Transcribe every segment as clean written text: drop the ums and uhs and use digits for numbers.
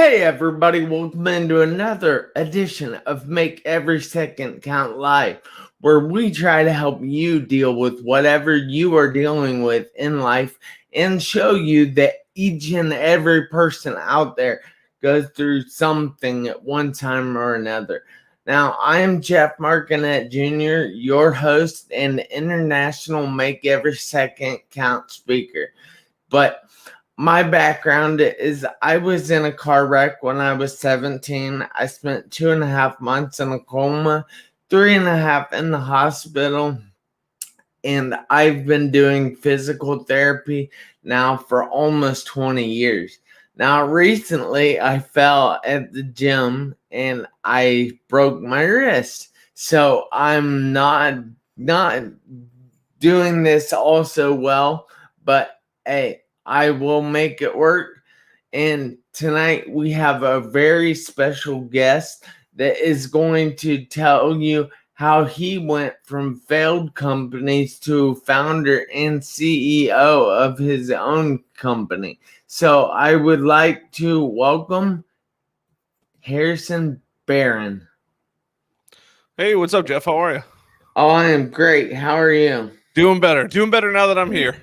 Hey everybody, welcome into another edition of Make Every Second Count Live, where we try to help you deal with whatever you are dealing with in life and show you that each and every person out there goes through something at one time or another. Now, I am Jeff Marconette Jr., your host and international Make Every Second Count speaker. But my background is I was in a car wreck when I was 17. I spent 2.5 months in a coma, 3.5 in the hospital, and I've been doing physical therapy now for almost 20 years. Now, recently I fell at the gym and I broke my wrist. So I'm not doing this also well, but hey, I will make it work. And tonight we have a very special guest that is going to tell you how he went from failed companies to founder and CEO of his own company. So I would like to welcome Harrison Barron. Hey, what's up, Jeff? How are you? Oh, I am great. How are you? Doing better now that I'm here.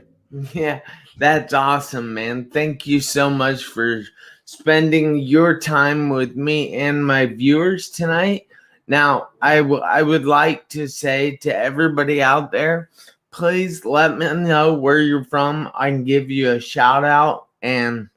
Yeah, that's awesome, man. Thank you so much for spending your time with me and my viewers tonight. Now, I would like to say to everybody out there, please let me know where you're from. I can give you a shout out, and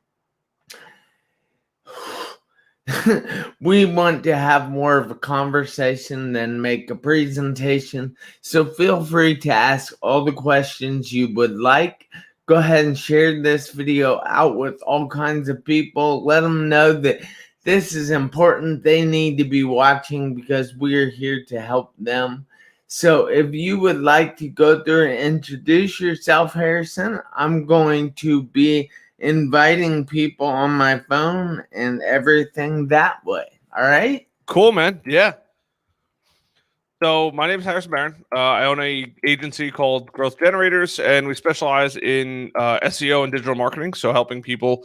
we want to have more of a conversation than make a presentation. So feel free to ask all the questions you would like. Go ahead and share this video out with all kinds of people. Let them know that this is important. They need to be watching because we're here to help them. So if you would like to go through and introduce yourself, Harrison, I'm going to be inviting people on my phone and everything that way. All right? Cool, man. Yeah. So my name is Harrison Barron. I own a agency called Growth Generators, and we specialize in SEO and digital marketing. So helping people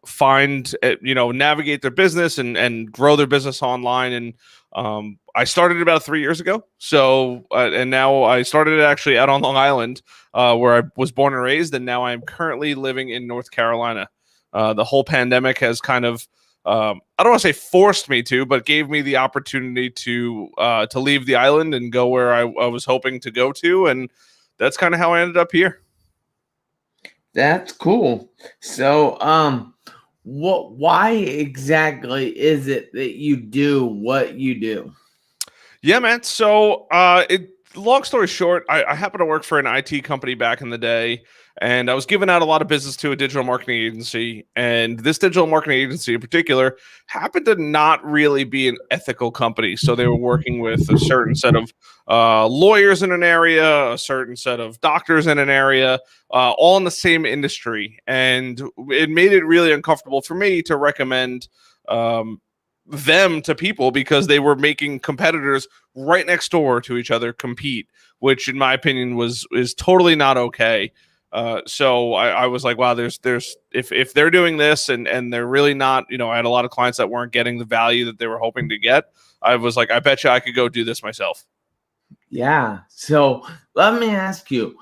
find, navigate their business and grow their business online. And I started about 3 years ago. So and now I started it actually out on Long Island, where I was born and raised, and now I'm currently living in North Carolina. The whole pandemic has kind of I don't want to say forced me to, but gave me the opportunity to leave the island and go where I was hoping to go to, and that's kind of how I ended up here. That's cool. So, why exactly is it that you do what you do? Yeah, man. So, long story short, I happened to work for an IT company back in the day, and I was giving out a lot of business to a digital marketing agency. And this digital marketing agency in particular happened to not really be an ethical company. So they were working with a certain set of lawyers in an area, a certain set of doctors in an area, all in the same industry. And it made it really uncomfortable for me to recommend them to people because they were making competitors right next door to each other compete, which in my opinion is totally not okay. So I was like, wow, there's if they're doing this and they're really not, I had a lot of clients that weren't getting the value that they were hoping to get. I was like, I bet you I could go do this myself. Yeah. So let me ask you,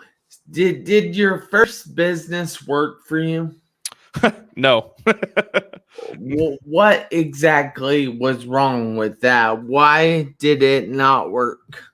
did your first business work for you? No. What exactly was wrong with that? Why did it not work?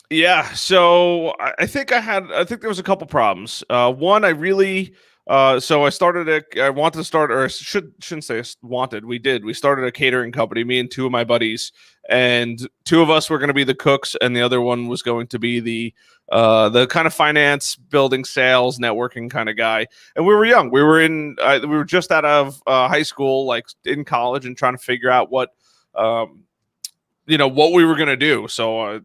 Yeah, so I think there was a couple problems. One, I really, so I wanted to start, or I shouldn't say wanted. We started a catering company, me and two of my buddies, and two of us were going to be the cooks, and the other one was going to be the kind of finance, building, sales, networking kind of guy. And we were young. We were just out of high school, like in college, and trying to figure out what what we were going to do. So,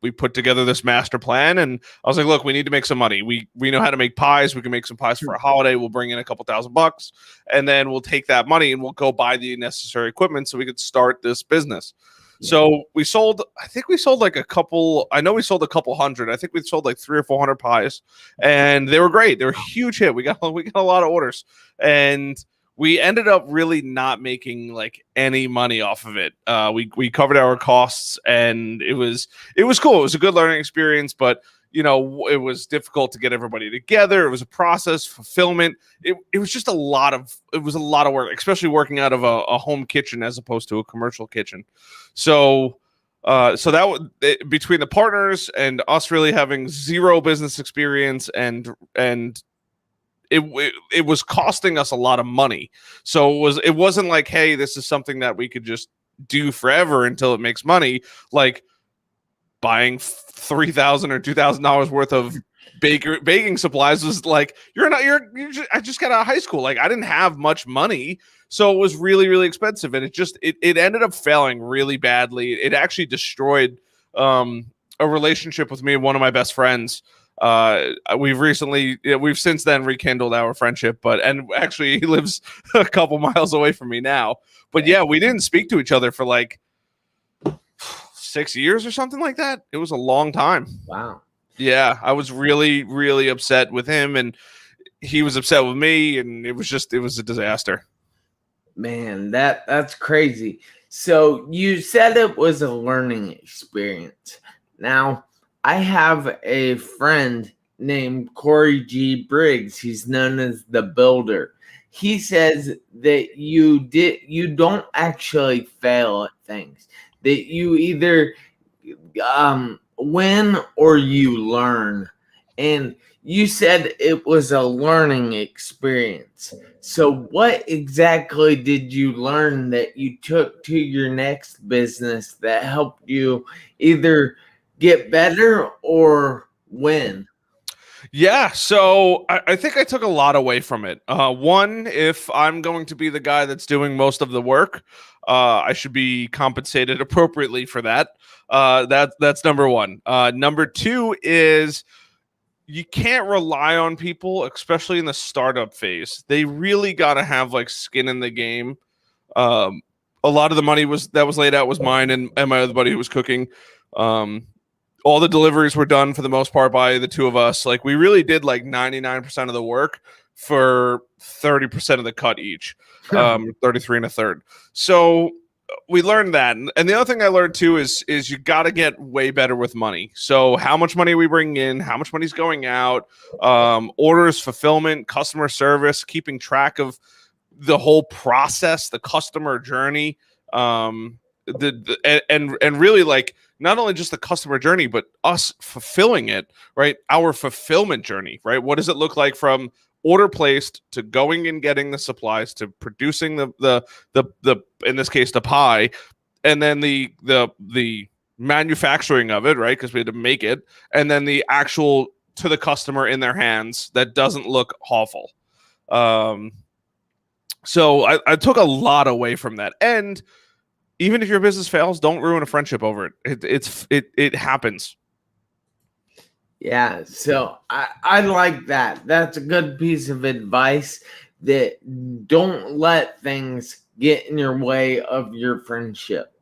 we put together this master plan, and I was like, look, we need to make some money. We know how to make pies. We can make some pies for a holiday. We'll bring in a couple $1,000 and then we'll take that money and we'll go buy the necessary equipment so we could start this business. Yeah. So I think we sold like a couple hundred. I think we sold like 300 or 400 pies, and they were great. They were a huge hit. We got a lot of orders, and we ended up really not making like any money off of it. We covered our costs, and it was cool. It was a good learning experience, but it was difficult to get everybody together. It was a process, fulfillment. It was just a lot of work, especially working out of a home kitchen as opposed to a commercial kitchen. So that between the partners and us really having zero business experience and it was costing us a lot of money. So it wasn't like, hey, this is something that we could just do forever until it makes money. Like buying $3,000 or $2,000 worth of baking supplies was like, I just got out of high school. Like I didn't have much money. So it was really, really expensive. And it ended up failing really badly. It actually destroyed a relationship with me and one of my best friends. We've since then rekindled our friendship, and actually he lives a couple miles away from me now. But yeah, we didn't speak to each other for like 6 years or something like that. It was a long time. Wow. Yeah, I was really, really upset with him, and he was upset with me, and it was a disaster. Man, that's crazy. So you said it was a learning experience. Now, I have a friend named Corey G. Briggs. He's known as the Builder. He says that you don't actually fail at things. That you either win or you learn. And you said it was a learning experience. So what exactly did you learn that you took to your next business that helped you either get better or win? Yeah, so I think I took a lot away from it. One, if I'm going to be the guy that's doing most of the work, I should be compensated appropriately for that. That's number one. Number two is you can't rely on people, especially in the startup phase. They really got to have like skin in the game. A lot of the money that was laid out was mine and my other buddy who was cooking. All the deliveries were done for the most part by the two of us. Like we really did like 99% of the work for 30% of the cut each, 33 and a third. So we learned that. And the other thing I learned too is you got to get way better with money. So how much money we bring in, how much money's going out, orders, fulfillment, customer service, keeping track of the whole process, the customer journey, and really like not only just the customer journey, but us fulfilling it, right? Our fulfillment journey, right? What does it look like from order placed to going and getting the supplies to producing the in this case the pie, and then the manufacturing of it, right? Because we had to make it, and then the actual to the customer in their hands that doesn't look awful. So I took a lot away from that. And even if your business fails, don't ruin a friendship over it. It happens. Yeah, so I like that. That's a good piece of advice, that don't let things get in your way of your friendship.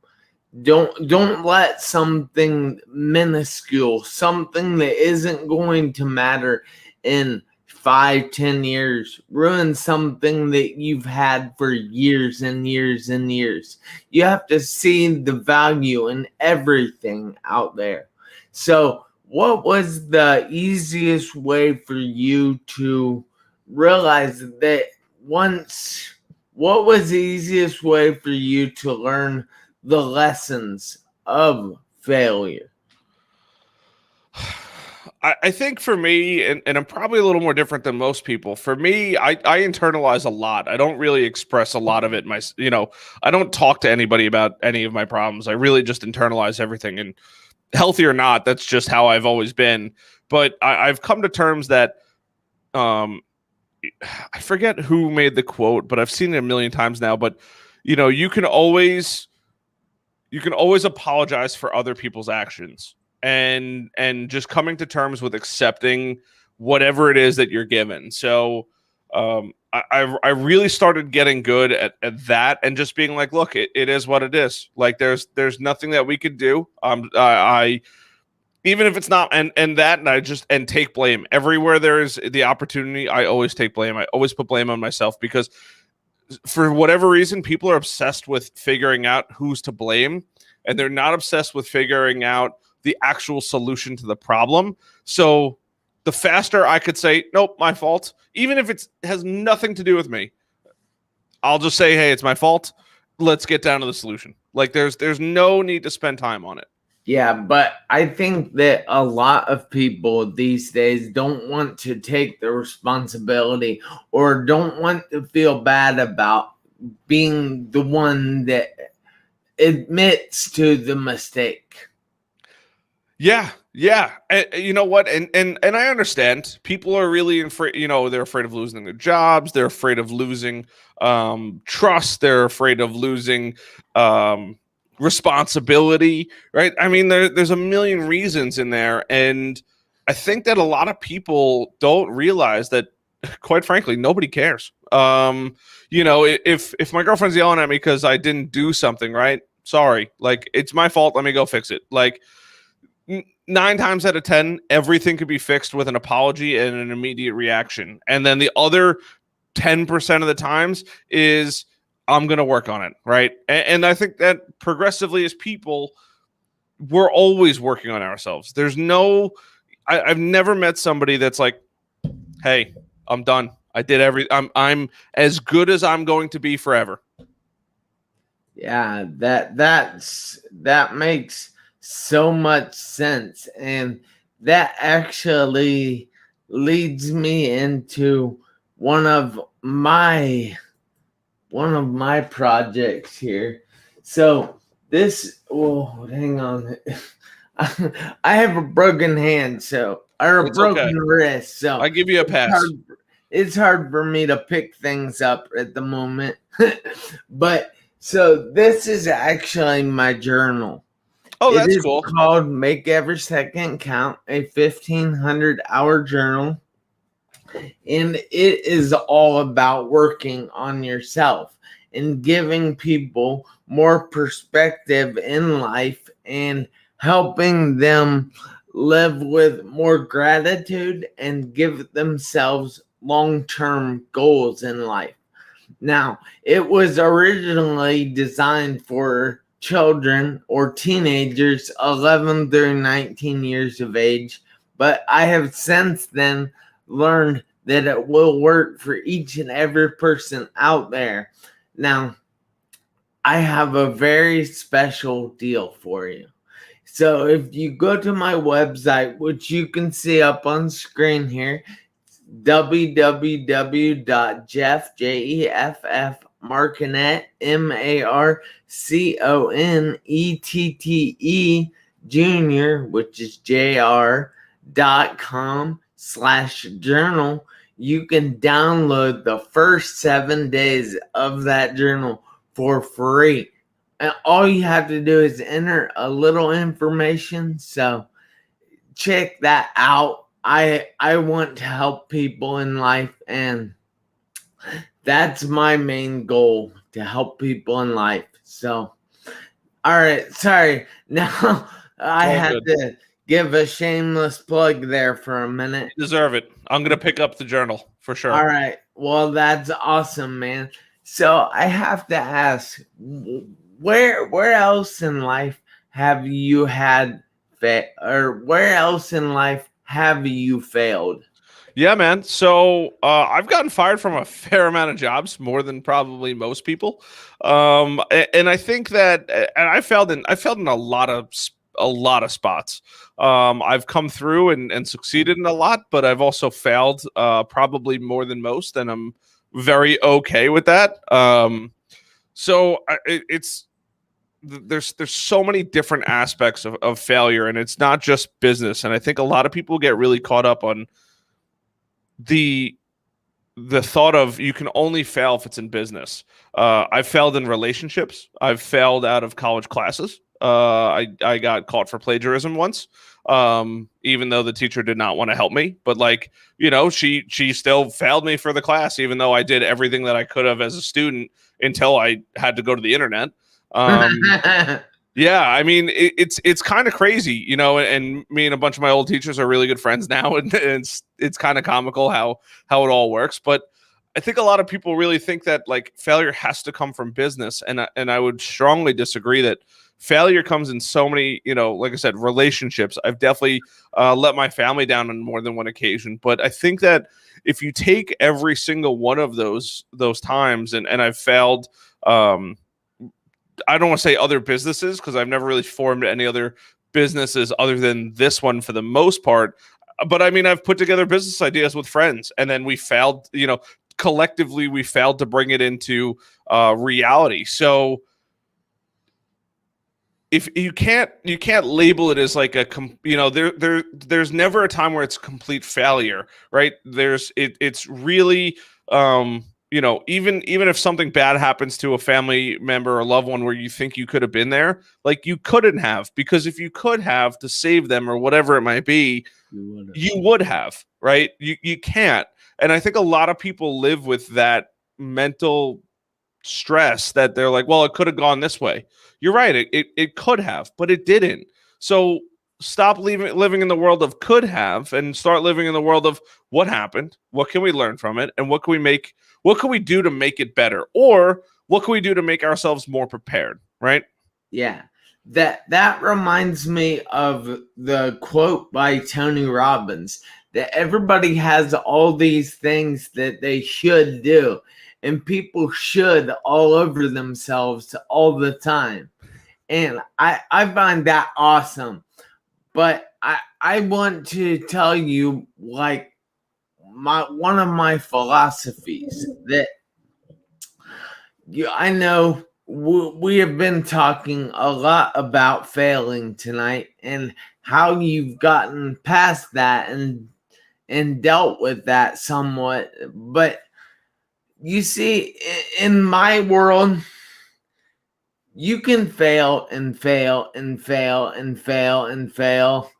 Don't let something minuscule, something that isn't going to matter in 5-10 years, ruin something that you've had for years and years and years. You have to see the value in everything out there. So what was the easiest way for you to realize that once? What was the easiest way for you to learn the lessons of failure? I think for me, and I'm probably a little more different than most people. For me, I internalize a lot. I don't really express a lot of it. I don't talk to anybody about any of my problems. I really just internalize everything. And healthy or not, that's just how I've always been. But I've come to terms that, I forget who made the quote, but I've seen it a million times now. But you can always apologize for other people's actions. And just coming to terms with accepting whatever it is that you're given. So I really started getting good at that, and just being like, look, it is what it is. Like there's nothing that we could do. I even if it's not, and I just take blame everywhere there is the opportunity. I always take blame. I always put blame on myself, because for whatever reason, people are obsessed with figuring out who's to blame, and they're not obsessed with figuring out the actual solution to the problem. So the faster I could say, nope, my fault, even if it has nothing to do with me, I'll just say, hey, it's my fault. Let's get down to the solution. Like there's no need to spend time on it. Yeah, but I think that a lot of people these days don't want to take the responsibility or don't want to feel bad about being the one that admits to the mistake. Yeah. And, you know what? And I understand people are really afraid. They're afraid of losing their jobs. They're afraid of losing trust. They're afraid of losing responsibility. Right? I mean, there's a million reasons in there, and I think that a lot of people don't realize that. Quite frankly, nobody cares. If my girlfriend's yelling at me because I didn't do something right, sorry. Like it's my fault. Let me go fix it. Like. 9 times out of 10, everything could be fixed with an apology and an immediate reaction. And then the other 10% of the times is I'm going to work on it. Right. And I think that progressively as people, we're always working on ourselves. There's I've never met somebody that's like, hey, I'm done. I did I'm as good as I'm going to be forever. Yeah, that makes so much sense, and that actually leads me into one of my projects here. So hang on. I have a broken hand, or a broken wrist, so I give you a pass. It's hard for me to pick things up at the moment. But so this is actually my journal. Oh, that's cool. It's called Make Every Second Count, a 1,500-hour journal. And it is all about working on yourself and giving people more perspective in life and helping them live with more gratitude and give themselves long-term goals in life. Now, it was originally designed for children or teenagers 11 through 19 years of age, but I have since then learned that it will work for each and every person out there. Now, I have a very special deal for you. So if you go to my website, which you can see up on screen here, www.jeff Marconette Marconette Jr, which is jr.com/journal. You can download the first 7 days of that journal for free. And all you have to do is enter a little information. So check that out. I want to help people in life, and that's my main goal, to help people in life. So, all right, sorry. Now I had to give a shameless plug there for a minute. You deserve it. I'm going to pick up the journal for sure. All right. Well, that's awesome, man. So I have to ask, where else in life have you had where else in life have you failed? Yeah, man. So I've gotten fired from a fair amount of jobs, more than probably most people. And I think that, and I failed in a lot of spots. I've come through and succeeded in a lot, but I've also failed probably more than most, and I'm very okay with that. There's so many different aspects of failure, and it's not just business. And I think a lot of people get really caught up on the thought of you can only fail if it's in business. I've failed in relationships. I've failed out of college classes. I got caught for plagiarism once, even though the teacher did not want to help me. But she still failed me for the class, even though I did everything that I could have as a student until I had to go to the internet. Yeah, I mean, it's kind of crazy, and me and a bunch of my old teachers are really good friends now, and it's kind of comical how it all works. But I think a lot of people really think that like failure has to come from business, and I would strongly disagree that failure comes in so many, like I said, relationships. I've definitely let my family down on more than one occasion, but I think that if you take every single one of those times, and I've failed, I don't want to say other businesses because I've never really formed any other businesses other than this one for the most part. But I mean, I've put together business ideas with friends, and then we failed, collectively we failed to bring it into reality. So if you can't label it as like there's never a time where it's complete failure, right? It's really even if something bad happens to a family member or loved one where you think you could have been there, like you couldn't have, because if you could have to save them or whatever it might be, you would have, right? You can't. And I think a lot of people live with that mental stress that they're like, well, it could have gone this way. You're right. It could have, but it didn't. So stop living in the world of could have and start living in the world of what happened. What can we learn from it? And what can we do to make it better? Or what can we do to make ourselves more prepared? Right? Yeah. That reminds me of the quote by Tony Robbins that everybody has all these things that they should do, and people should all over themselves all the time. And I find that awesome. But I want to tell you, like, one of my philosophies that I know we have been talking a lot about failing tonight and how you've gotten past that and dealt with that somewhat. But you see, in my world, you can fail and fail and fail and fail and fail,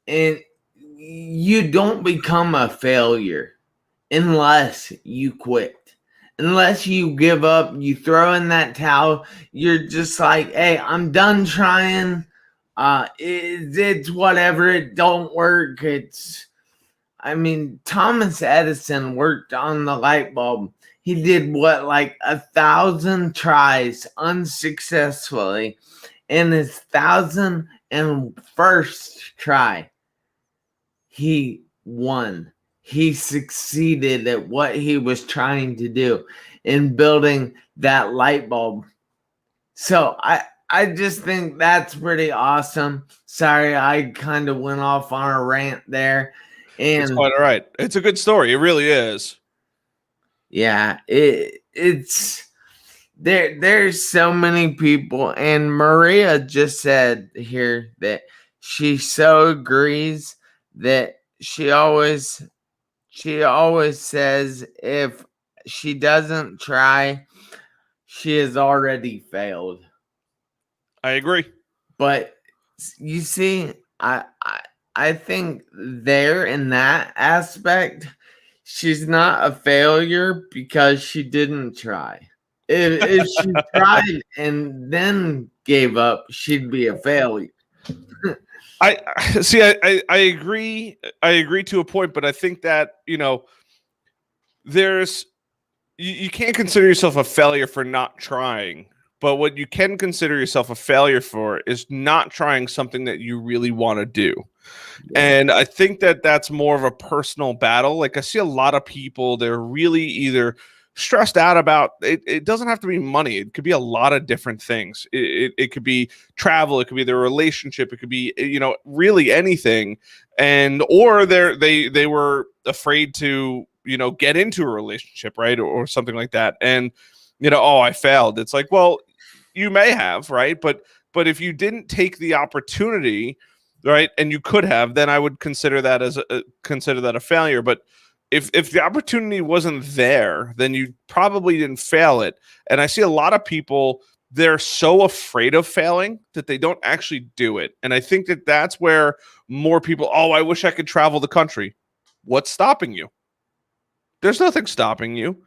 and you don't become a failure unless you quit. Unless you give up, you throw in that towel, you're just like, hey, I'm done trying. It's whatever, it don't work. Thomas Edison worked on the light bulb. He did like 1,000 tries unsuccessfully. In his 1,001st try, he won. He succeeded at what he was trying to do in building that light bulb. So I just think that's pretty awesome. Sorry, I kind of went off on a rant there. And it's quite all right. It's a good story. It really is. Yeah, it's there's so many people, and Maria just said here that she so agrees that she always says if she doesn't try, she has already failed. I agree. But you see, I think there in that aspect, she's not a failure because she didn't try. If she tried and then gave up, she'd be a failure. I see. I agree. I agree to a point, but I think that there's you can't consider yourself a failure for not trying. But what you can consider yourself a failure for is not trying something that you really want to do. Yeah. And I think that that's more of a personal battle. Like I see a lot of people, they're really either stressed out about it. It doesn't have to be money. It could be a lot of different things. It could be travel. It could be their relationship. It could be, really anything. Or they were afraid to, get into a relationship, right. Or something like that. And, oh, I failed. It's like, well, you may have, right? But if you didn't take the opportunity, right, and you could have, then I would consider that a failure. But if the opportunity wasn't there, then you probably didn't fail it. And I see a lot of people, they're so afraid of failing that they don't actually do it. And I think that that's where more people, oh, I wish I could travel the country. What's stopping you? There's nothing stopping you.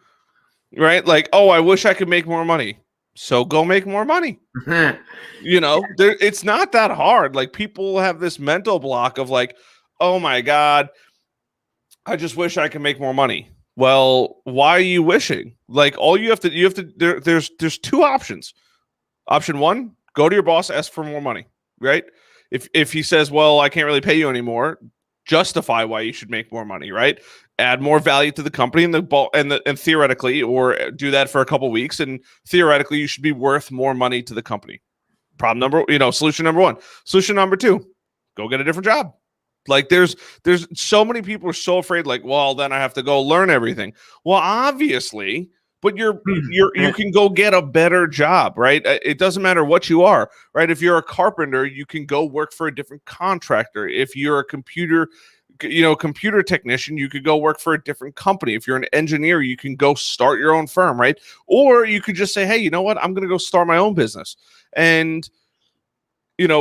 Right? Like, oh, I wish I could make more money. So go make more money. It's not that hard. Like people have this mental block of like, oh my God, I just wish I could make more money. Well, why are you wishing? Like, all you have to there's two options. Option one, go to your boss, ask for more money, right? If he says, well, I can't really pay you anymore, justify why you should make more money, right? Add more value to the company and theoretically, or do that for a couple of weeks, and theoretically you should be worth more money to the company. Solution number one. Solution number two, go get a different job. Like, there's so many people are so afraid, like, well, then I have to go learn everything. Well, obviously, but you can go get a better job, right? It doesn't matter what you are, right? If you're a carpenter, you can go work for a different contractor. If you're a computer technician, you could go work for a different company. If you're an engineer, you can go start your own firm, right? Or you could just say, hey, you know what? I'm going to go start my own business. And, and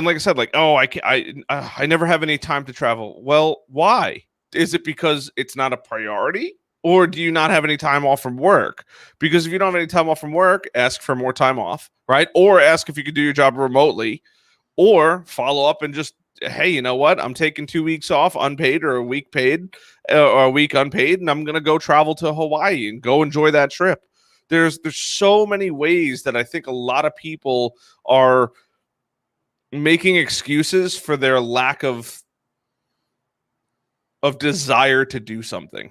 like I said, like, oh, I never have any time to travel. Well, why? Is it because it's not a priority? Or do you not have any time off from work? Because if you don't have any time off from work, ask for more time off, right? Or ask if you could do your job remotely, or follow up and just, hey, you know what? I'm taking 2 weeks off unpaid, or a week paid, or a week unpaid, and I'm going to go travel to Hawaii and go enjoy that trip. There's so many ways that I think a lot of people are making excuses for their lack of desire to do something.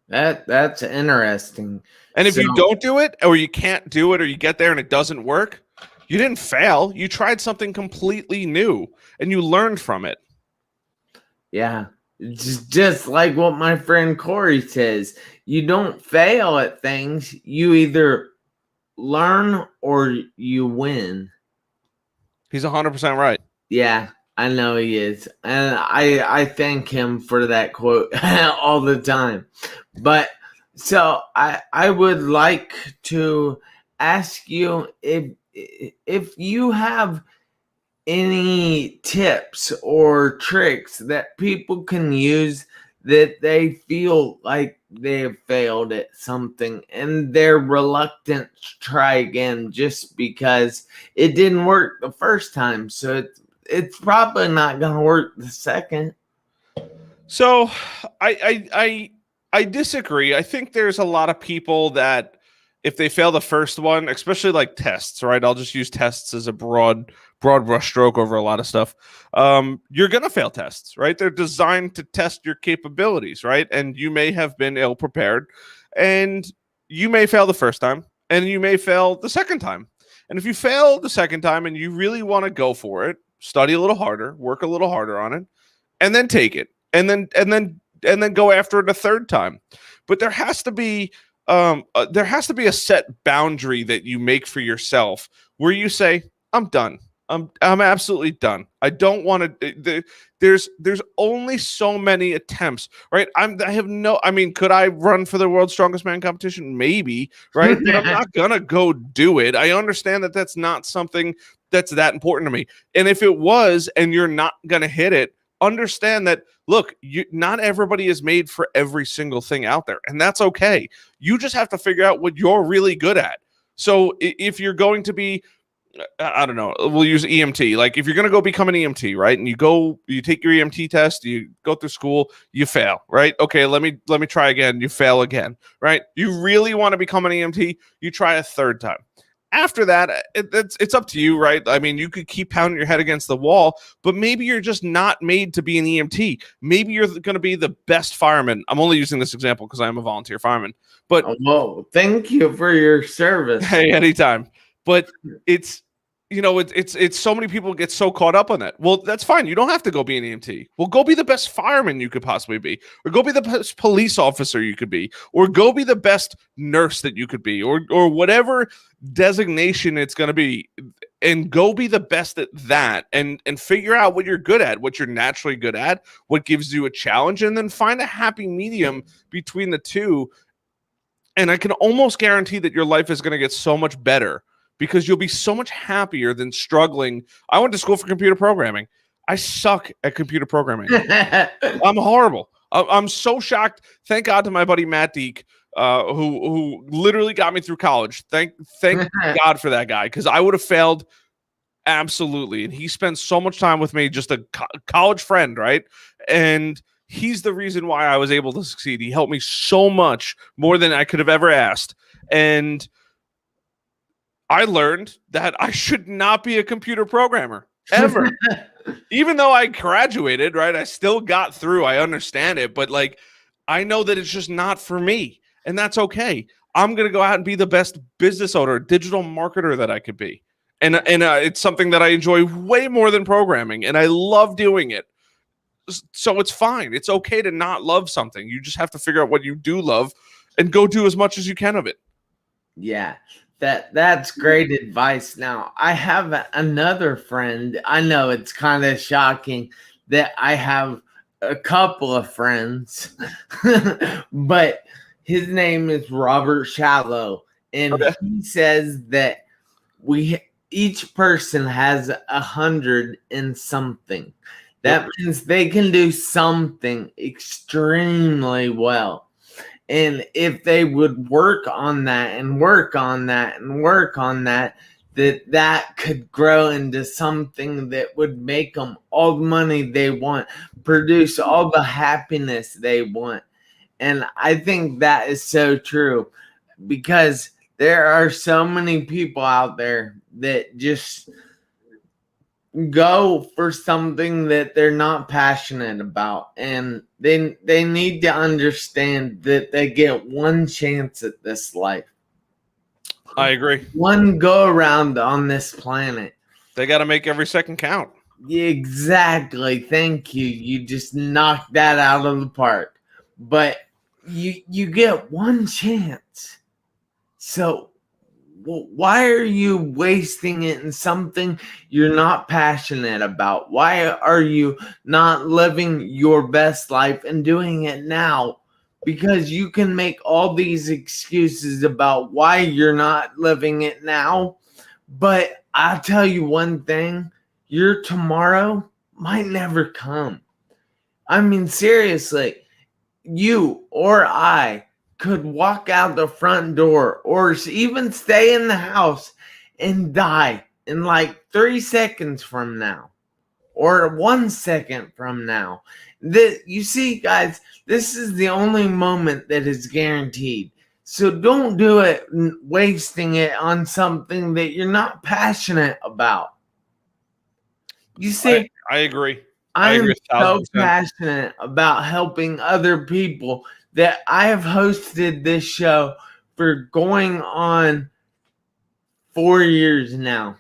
That's interesting. And if you don't do it, or you can't do it, or you get there and it doesn't work, you didn't fail. You tried something completely new and you learned from it. Yeah. Just like what my friend Corey says, you don't fail at things. You either learn or you win. He's 100% right. Yeah, I know he is. And I thank him for that quote all the time. But so I would like to ask you if you have any tips or tricks that people can use that they feel like they have failed at something and they're reluctant to try again just because it didn't work the first time. So it's probably not going to work the second. So I disagree. I think there's a lot of people that if they fail the first one, especially like tests, right? I'll just use tests as a broad brushstroke over a lot of stuff. You're going to fail tests, right? They're designed to test your capabilities, right? And you may have been ill prepared, and you may fail the first time, and you may fail the second time. And if you fail the second time and you really want to go for it, study a little harder, work a little harder on it, and then take it, and then go after it a third time. But there has to be a set boundary that you make for yourself where you say, I'm done. I'm absolutely done. I don't want to. There's only so many attempts, right? Could I run for the world's strongest man competition? Maybe, right? But I'm not gonna go do it. I understand that that's not something that's that important to me. And if it was, and you're not gonna hit it, understand that, look, not everybody is made for every single thing out there, and that's okay. You just have to figure out what you're really good at. So if you're going to be, I don't know, we'll use EMT. Like, if you're going to go become an EMT, right? And you take your EMT test, you go through school, you fail, right? Okay, let me try again. You fail again, right? You really want to become an EMT, you try a third time. After that, it's up to you, right? I mean, you could keep pounding your head against the wall, but maybe you're just not made to be an EMT. Maybe you're going to be the best fireman. I'm only using this example because I am a volunteer fireman. But thank you for your service. Hey, anytime. But it's so many people get so caught up on that. Well, that's fine. You don't have to go be an EMT. Well, go be the best fireman you could possibly be, or go be the best police officer you could be, or go be the best nurse that you could be, or whatever designation it's going to be, and go be the best at that, and figure out what you're good at, what you're naturally good at, what gives you a challenge, and then find a happy medium between the two. And I can almost guarantee that your life is going to get so much better, because you'll be so much happier than struggling. I went to school for computer programming. I suck at computer programming. I'm horrible. I'm so shocked. Thank God to my buddy Matt Deek, who literally got me through college. Thank God for that guy, because I would have failed absolutely. And he spent so much time with me, just a college friend, right? And He's the reason why I was able to succeed. He helped me so much more than I could have ever asked. And I learned that I should not be a computer programmer ever. Even though I graduated, right? I still got through. I understand it, but like I know that it's just not for me, and that's okay. I'm going to go out and be the best business owner, digital marketer that I could be. And it's something that I enjoy way more than programming, and I love doing it. So it's fine. It's okay to not love something. You just have to figure out what you do love and go do as much as you can of it. Yeah, that's great advice. Now, I have another friend. I know it's kind of shocking that I have a couple of friends, but his name is Robert Shallow, and Okay. he says that each person has 100 in something. That means they can do something extremely well. And if they would work on that and work on that and work on that, that could grow into something that would make them all the money they want, produce all the happiness they want. And I think that is so true, because there are so many people out there that just go for something that they're not passionate about, and they need to understand that they get one chance at this life. I agree. One go around on this planet. They got to make every second count. Exactly. Thank you. You just knocked that out of the park. But you get one chance. So why are you wasting it in something you're not passionate about? Why are you not living your best life and doing it now? Because you can make all these excuses about why you're not living it now. But I'll tell you one thing, your tomorrow might never come. I mean, seriously, you or I could walk out the front door or even stay in the house and die in like 3 seconds from now or 1 second from now. You see, guys, this is the only moment that is guaranteed. So don't do it wasting it on something that you're not passionate about. You see, I agree. I'm agree so 1,000%. passionate about helping other people that I have hosted this show for going on 4 years now.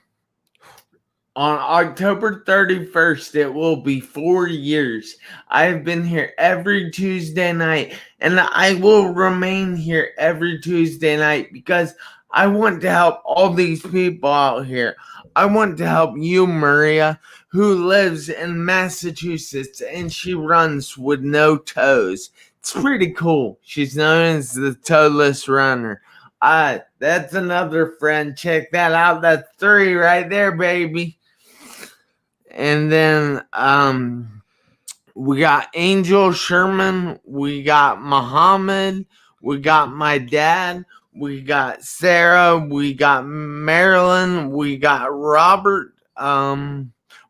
On October 31st, it will be 4 years. I have been here every Tuesday night, and I will remain here every Tuesday night because I want to help all these people out here. I want to help you, Maria, who lives in Massachusetts, and she runs with no toes. It's pretty cool. She's known as the toeless runner. That's another friend. Check that out. That's 3 right there, baby. And then we got Angel Sherman, we got Muhammad, we got my dad, we got Sarah, we got Marilyn, we got Robert,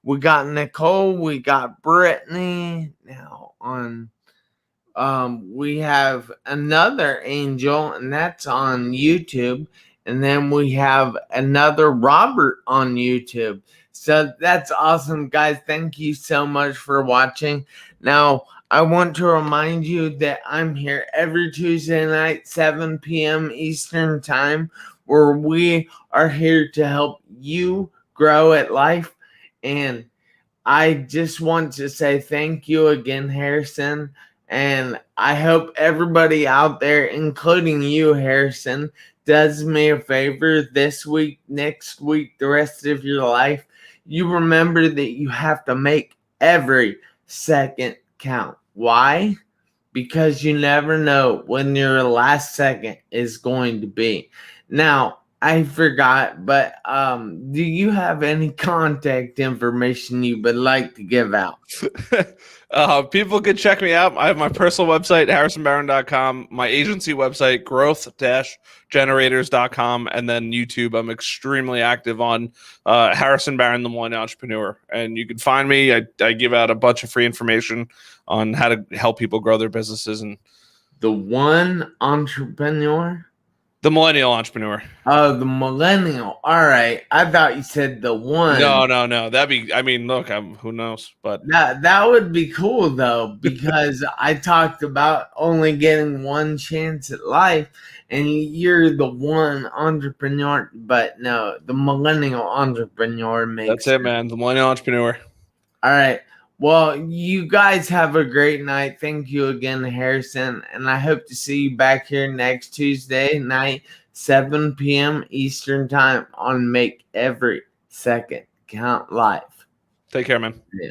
we got Nicole, we got Brittany. Now on we have another Angel, and that's on YouTube. And then we have another Robert on YouTube. So that's awesome, guys. Thank you so much for watching. Now, I want to remind you that I'm here every Tuesday night, 7 p.m. Eastern Time, where we are here to help you grow at life. And I just want to say thank you again, Harrison. And I hope everybody out there, including you, Harrison, does me a favor this week, next week, the rest of your life. You remember that you have to make every second count. Why? Because you never know when your last second is going to be. Now, I forgot, but do you have any contact information you would like to give out? People can check me out. I have my personal website, harrisonbarron.com, my agency website, growth-generators.com, and then YouTube. I'm extremely active on Harrison Barron, the Millennial Entrepreneur. And you can find me. I give out a bunch of free information on how to help people grow their businesses. And The One Entrepreneur? the Millennial Entrepreneur. Oh, the Millennial. All right. I thought you said the one. No. That'd be, I mean, look, who knows? But That would be cool, though, because I talked about only getting one chance at life, and you're the one entrepreneur. But no, the Millennial Entrepreneur makes that's it, man. The Millennial Entrepreneur. All right. Well, you guys have a great night. Thank you again, Harrison. And I hope to see you back here next Tuesday night, 7 p.m. Eastern Time on Make Every Second Count Live. Take care, man. Yeah.